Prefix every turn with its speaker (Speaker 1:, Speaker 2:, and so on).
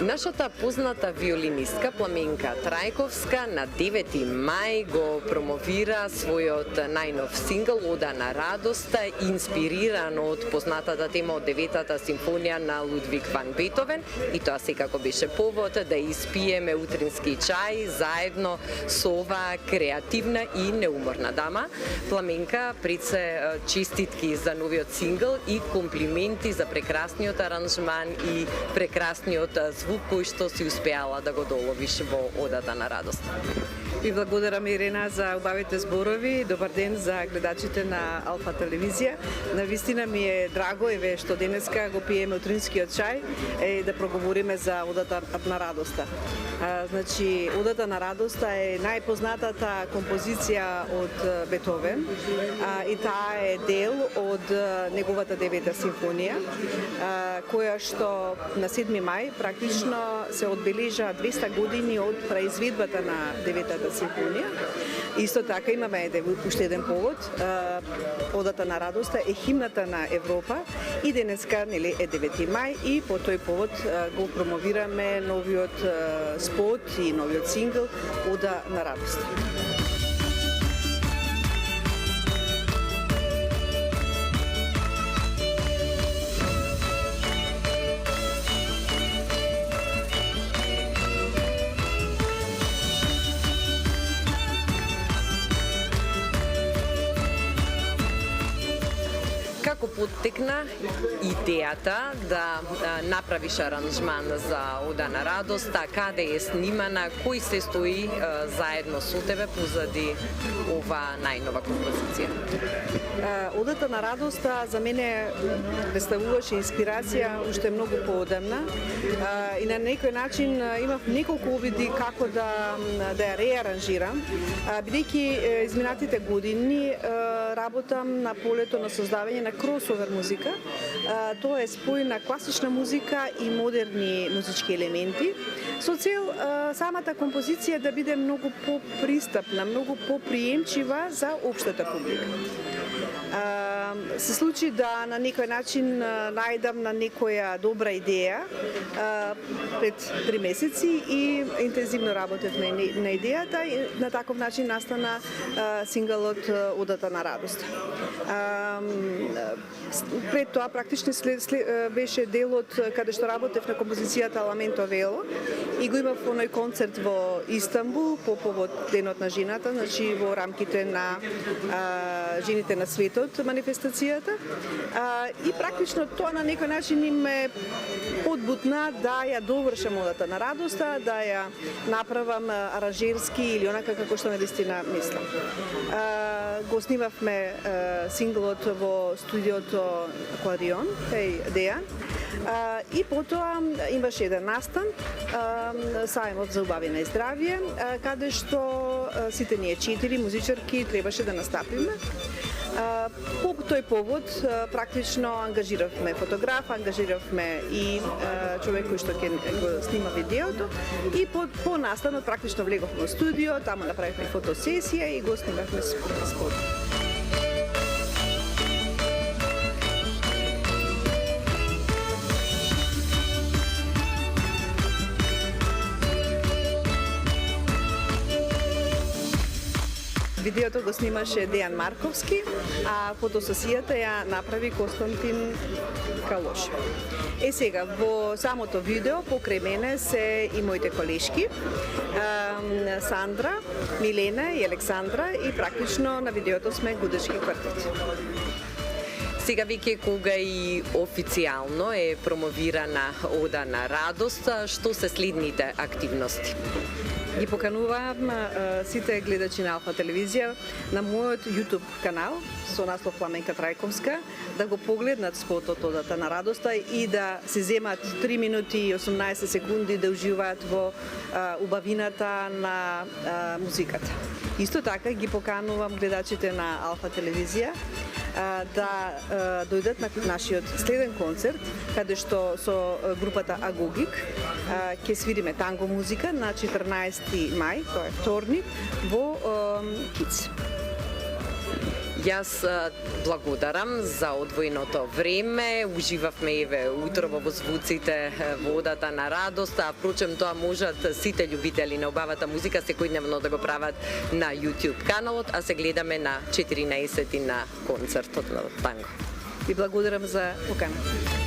Speaker 1: Нашата позната виолинистка Пламенка Трајковска на 9 мај го промовира својот најнов сингл "Ода на радоста", инспириран од познатата тема од 9-та симфонија на Лудвиг ван Бетовен, и тоа секако беше повод да испиеме утрински чај заедно со оваа креативна и неуморна дама. Пламенка пред се честитки за новиот сингл и комплименти за прекрасниот аранжман и прекрасниот звук кој што си успеала да го доловиш во "Одата на радост".
Speaker 2: Ви благодарам, Ирена, за убавите зборови. Добар ден за гледачите на Алфа телевизија. Навистина ми е драго еве што денеска го пиеме утринскиот чај и да проговориме за "Одата на радоста". Значи, "Одата на радоста" е најпознатата композиција од Бетовен и таа е дел од неговата 9-та симфонија, која што на 7 мај практично се одбележа 200 години од преизведбата на 9-та симфонија. Исто така имаме уште еден повод. "Одата на радоста" е химната на Европа и денеска нели е 9 мај и по тој повод го промовираме новиот спот и новиот сингл "Ода на радоста".
Speaker 1: Како поттекна идејата да направиш аранжман за "Ода на радоста", каде е снимана, кој се стои заедно со тебе позади оваа најнова композиција?
Speaker 2: "Одата на радоста" за мене представуваше инспирација уште многу поодамна и на некој начин имав неколку обиди како да ја реаранжирам, бидејќи изминатите години работам на полето на создавање на кросовер музика. Тоа е спој на класична музика и модерни музички елементи со цел самата композиција да биде многу попристапна, многу поприемчива за општата публика. Се случи да на некој начин најдам на некоја добра идеја пред 3 месеци и интензивно работевме на идејата и на таков начин настана синглот "Одата на радоста". Пред тоа практично беше делот каде што работев на композицијата "Ламенто Вело" и го имав оној концерт во Истанбул по повод Денот на жената, значи во рамките на жените на светот манифестацијата. И практично тоа на некој начин им ме подбутна да ја довршам "Одата на радоста", да ја направам аранжерски или онака како што навистина мислам. Го снимавме синглот во студиото Кларион, кај Дејан. И потоа имаше еден настан, сајмот за убавина и здравје, каде што сите ние 4 музичарки требаше да настапиме. По тој повод практично ангажиравме фотограф, ангажиравме и човек кој што ќе го снима видеото и по настанот практично влеговме во студио, таму направивме фотосесија и го снимавме спот. Видеото го снимаше Дејан Марковски, а фотосесијата ја направи Константин Калош. Сега, во самото видео покрај мене се и моите колешки, Сандра, Милена и Александра, и практично на видеото сме гудешки квартет.
Speaker 1: Сега веќе кога и официјално е промовирана "Ода на радост", што се следните активности?
Speaker 2: Ги поканувам сите гледачи на Алфа телевизија на мојот YouTube канал со наслов Пламенка Трајковска да го погледнат спотот "Одата на радоста" и да се земат 3 минути и 18 секунди да уживаат во убавината на музиката. Исто така ги поканувам гледачите на Алфа телевизија да дојдат на нашиот следен концерт, каде што со групата Агогик ќе свириме танго музика на 14 мај, тоа е вторник, во Киц.
Speaker 1: Јас благодарам за одвоеното време, уживавме еве утрово во звуците водата на радост, а впрочем тоа можат сите љубители на убавата музика секојдневно да го прават на YouTube каналот, а се гледаме на 14 на концертот на танго.
Speaker 2: Ви благодарам за поканата.